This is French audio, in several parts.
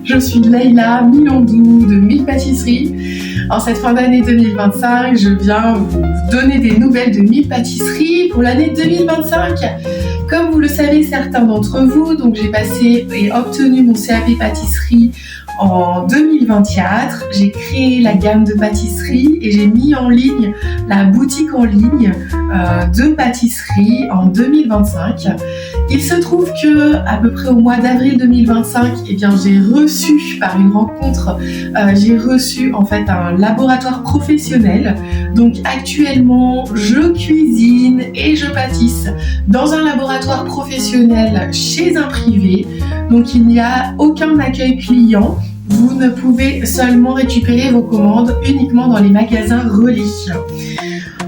Je suis Leïla Milandou de 1000 pâtisseries. En cette fin d'année 2025, je viens vous donner des nouvelles de 1000 pâtisseries pour l'année 2025. Comme vous le savez, certains d'entre vous, donc j'ai passé et obtenu mon CAP pâtisserie en 2024. J'ai créé la gamme de pâtisseries et j'ai mis en ligne la boutique en ligne de pâtisserie en 2025. Il se trouve que à peu près au mois d'avril 2025, j'ai reçu par une rencontre, en fait un laboratoire professionnel. Donc actuellement, je cuisine et je pâtisse dans un laboratoire professionnel chez un privé. Donc il n'y a aucun accueil client. Vous ne pouvez seulement récupérer vos commandes uniquement dans les magasins relais.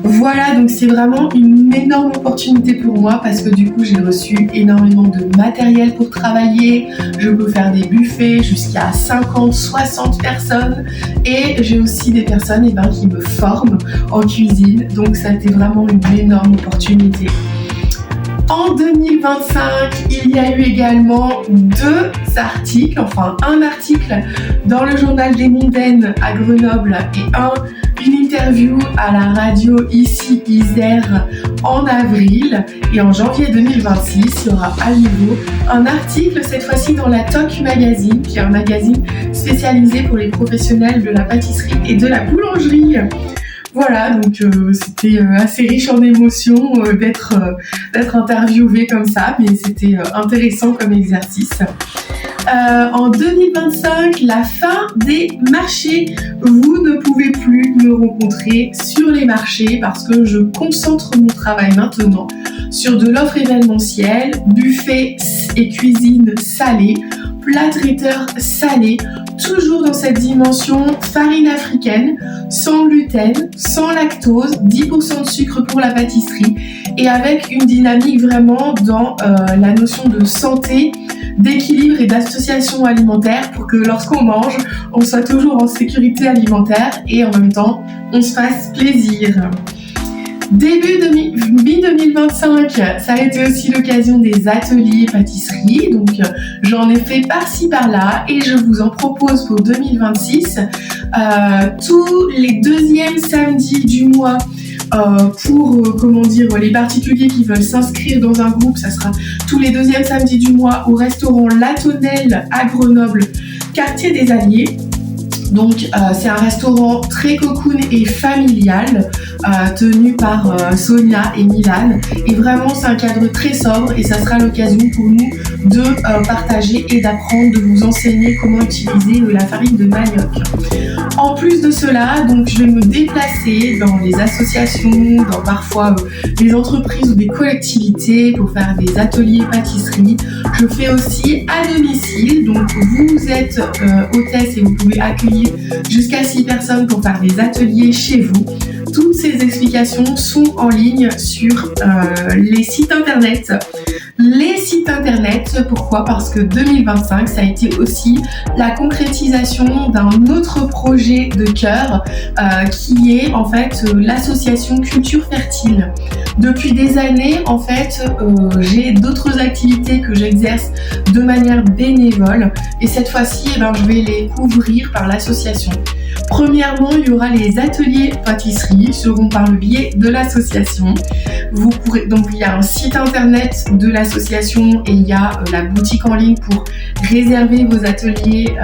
Voilà, donc c'est vraiment une énorme opportunité pour moi parce que du coup j'ai reçu énormément de matériel pour travailler. Je peux faire des buffets jusqu'à 50, 60 personnes et j'ai aussi des personnes qui me forment en cuisine. Donc ça a été vraiment une énorme opportunité. En 2025, il y a eu également un article dans le journal des Mondaines à Grenoble et une interview à la radio ici Isère en avril. Et en janvier 2026, il y aura à nouveau un article, cette fois-ci dans la TOC Magazine, qui est un magazine spécialisé pour les professionnels de la pâtisserie et de la boulangerie. Voilà, donc c'était assez riche en émotions d'être interviewée comme ça, mais c'était intéressant comme exercice. En 2025, la fin des marchés. Vous ne pouvez plus me rencontrer sur les marchés parce que je concentre mon travail maintenant sur de l'offre événementielle, buffet et cuisine salée, plat traiteur salé, toujours dans cette dimension farine africaine, sans gluten, sans lactose, 10% de sucre pour la pâtisserie et avec une dynamique vraiment dans la notion de santé, d'équilibre et d'association alimentaire pour que lorsqu'on mange, on soit toujours en sécurité alimentaire et en même temps, on se fasse plaisir. Début mi-2025, ça a été aussi l'occasion des ateliers pâtisserie, donc j'en ai fait par-ci par-là et je vous en propose pour 2026 tous les deuxièmes samedis du mois. Pour les particuliers qui veulent s'inscrire dans un groupe, ça sera tous les deuxièmes samedis du mois au restaurant La Tonnelle à Grenoble, quartier des Alliés. Donc c'est un restaurant très cocoon et familial tenu par Sonia et Milan et vraiment c'est un cadre très sobre et ça sera l'occasion pour nous de partager et d'apprendre, de vous enseigner comment utiliser la farine de manioc. En plus de cela, donc je vais me déplacer dans les associations, dans parfois des entreprises ou des collectivités pour faire des ateliers pâtisserie. Je fais aussi à domicile, donc vous êtes hôtesse et vous pouvez accueillir jusqu'à 6 personnes pour faire des ateliers chez vous. Toutes ces explications sont en ligne sur les sites internet. Les sites internet, pourquoi ? Parce que 2025, ça a été aussi la concrétisation d'un autre projet de cœur qui est en fait l'association Culture Fertile. Depuis des années, en fait, j'ai d'autres activités que j'exerce de manière bénévole et cette fois-ci, je vais les couvrir par l'association. Premièrement, il y aura les ateliers pâtisserie, seront par le biais de l'association. Il y a un site internet de l'association et il y a la boutique en ligne pour réserver vos ateliers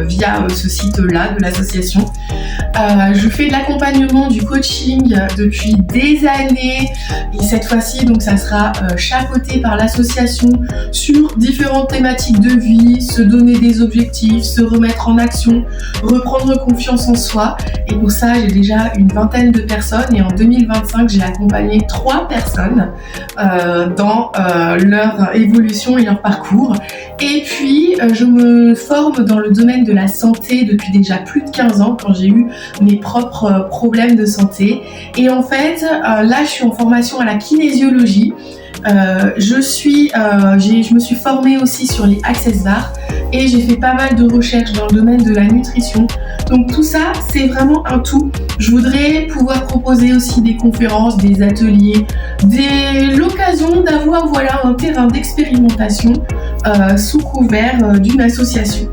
via ce site-là de l'association. Je fais de l'accompagnement, du coaching depuis des années et cette fois-ci, donc ça sera chapeauté par l'association sur différentes thématiques de vie, se donner des objectifs, se remettre en action, reprendre confiance en soi et pour ça, j'ai déjà une vingtaine de personnes et en 2025, j'ai accompagné 3 personnes dans leur évolution et leur parcours. Et puis, je me forme dans le domaine de la santé depuis déjà plus de 15 ans quand j'ai eu mes propres problèmes de santé. Et en fait, là, je suis en formation à la kinésiologie. Je me suis formée aussi sur les access bars et j'ai fait pas mal de recherches dans le domaine de la nutrition. Donc tout ça, c'est vraiment un tout. Je voudrais pouvoir proposer aussi des conférences, des ateliers, l'occasion d'avoir un terrain d'expérimentation sous couvert d'une association.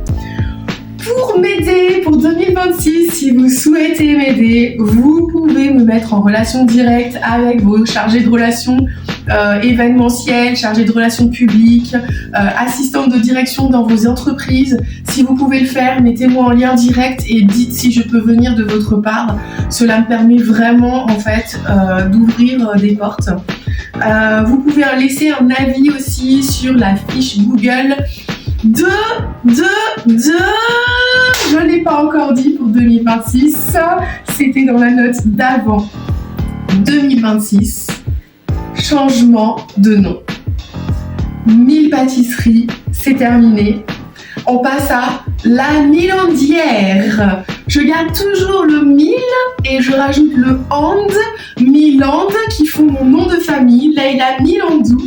Pour m'aider pour 2026, si vous souhaitez m'aider, vous pouvez me mettre en relation directe avec vos chargés de relations événementielles, chargés de relations publiques, assistantes de direction dans vos entreprises. Si vous pouvez le faire, mettez-moi en lien direct et dites si je peux venir de votre part. Cela me permet vraiment en fait d'ouvrir des portes. Vous pouvez laisser un avis aussi sur la fiche Google je ne l'ai pas encore dit pour 2026, c'était dans la note d'avant. 2026, changement de nom. 1000 pâtisseries, c'est terminé. On passe à la Milandière. Je garde toujours le 1000 et je rajoute le and, Miland, qui font mon nom de famille, Leila Milandou.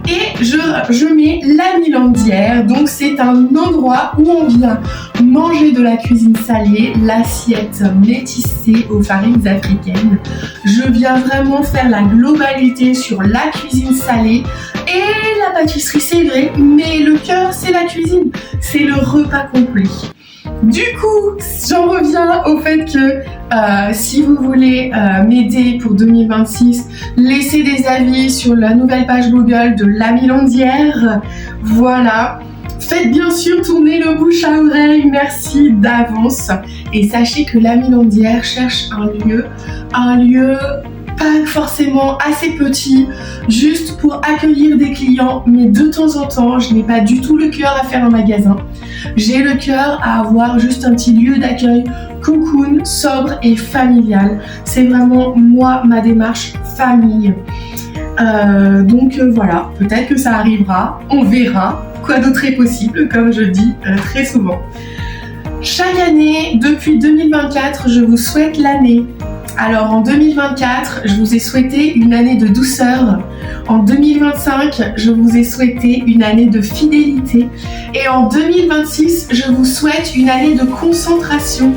Et je mets la Milandière, donc c'est un endroit où on vient manger de la cuisine salée, l'assiette métissée aux farines africaines. Je viens vraiment faire la globalité sur la cuisine salée et la pâtisserie, c'est vrai, mais le cœur c'est la cuisine, c'est le repas complet. Du coup, j'en reviens au fait que si vous voulez m'aider pour 2026, laissez des avis sur la nouvelle page Google de la Milandière. Voilà. Faites bien sûr tourner le bouche à oreille, merci d'avance. Et sachez que la Milandière cherche un lieu pas forcément assez petit, juste pour accueillir des clients, mais de temps en temps, je n'ai pas du tout le cœur à faire un magasin. J'ai le cœur à avoir juste un petit lieu d'accueil cocoon, sobre et familial. C'est vraiment moi, ma démarche famille. Donc voilà, peut-être que ça arrivera, on verra. Quoi d'autre est possible, comme je dis très souvent. Chaque année, depuis 2024, je vous souhaite l'année. Alors en 2024, je vous ai souhaité une année de douceur. En 2025, je vous ai souhaité une année de fidélité. Et en 2026, je vous souhaite une année de concentration.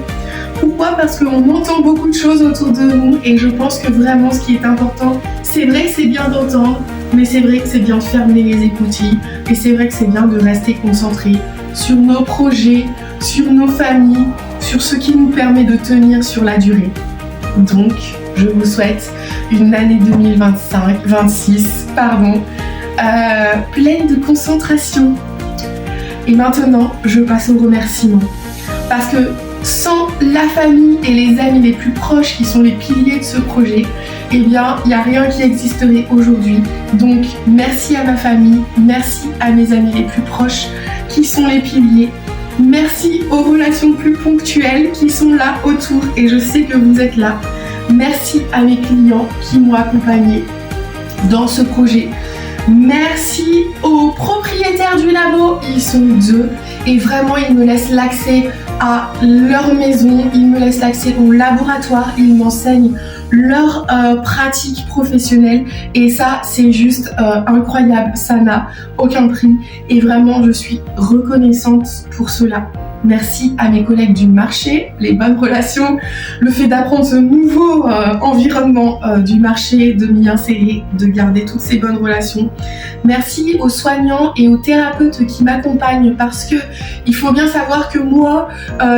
Pourquoi ? Parce qu'on entend beaucoup de choses autour de nous et je pense que vraiment ce qui est important, c'est vrai que c'est bien d'entendre, mais c'est vrai que c'est bien de fermer les écoutilles et c'est vrai que c'est bien de rester concentré sur nos projets, sur nos familles, sur ce qui nous permet de tenir sur la durée. Donc, je vous souhaite une année 2026, pleine de concentration. Et maintenant, je passe aux remerciements. Parce que sans la famille et les amis les plus proches qui sont les piliers de ce projet, eh bien, il n'y a rien qui existerait aujourd'hui. Donc, merci à ma famille, merci à mes amis les plus proches qui sont les piliers. Merci aux relations plus ponctuelles qui sont là autour et je sais que vous êtes là. Merci à mes clients qui m'ont accompagné dans ce projet. Merci aux propriétaires du labo, ils sont 2 et vraiment ils me laissent l'accès à leur maison, ils me laissent l'accès au laboratoire, ils m'enseignent leur pratique professionnelle et ça c'est juste incroyable, ça n'a aucun prix et vraiment je suis reconnaissante pour cela. Merci à mes collègues du marché, les bonnes relations, le fait d'apprendre ce nouveau environnement du marché, de m'y insérer, de garder toutes ces bonnes relations. Merci aux soignants et aux thérapeutes qui m'accompagnent parce que il faut bien savoir que moi,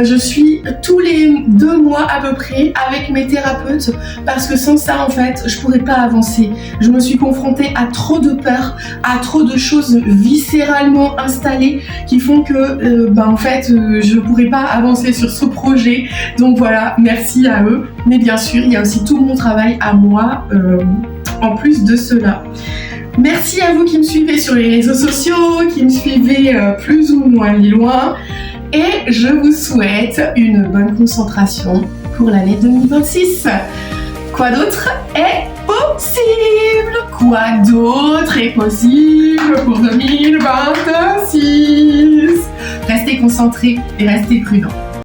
je suis tous les 2 mois à peu près avec mes thérapeutes parce que sans ça, en fait, je pourrais pas avancer. Je me suis confrontée à trop de peurs, à trop de choses viscéralement installées qui font que, en fait, je pourrais pas avancer sur ce projet. Donc voilà, merci à eux. Mais bien sûr, il y a aussi tout mon travail à moi en plus de cela. Merci à vous qui me suivez sur les réseaux sociaux, qui me suivez plus ou moins loin. Et je vous souhaite une bonne concentration pour l'année 2026. Quoi d'autre est possible? Quoi d'autre est possible pour 2026? Restez concentrés et restez prudents.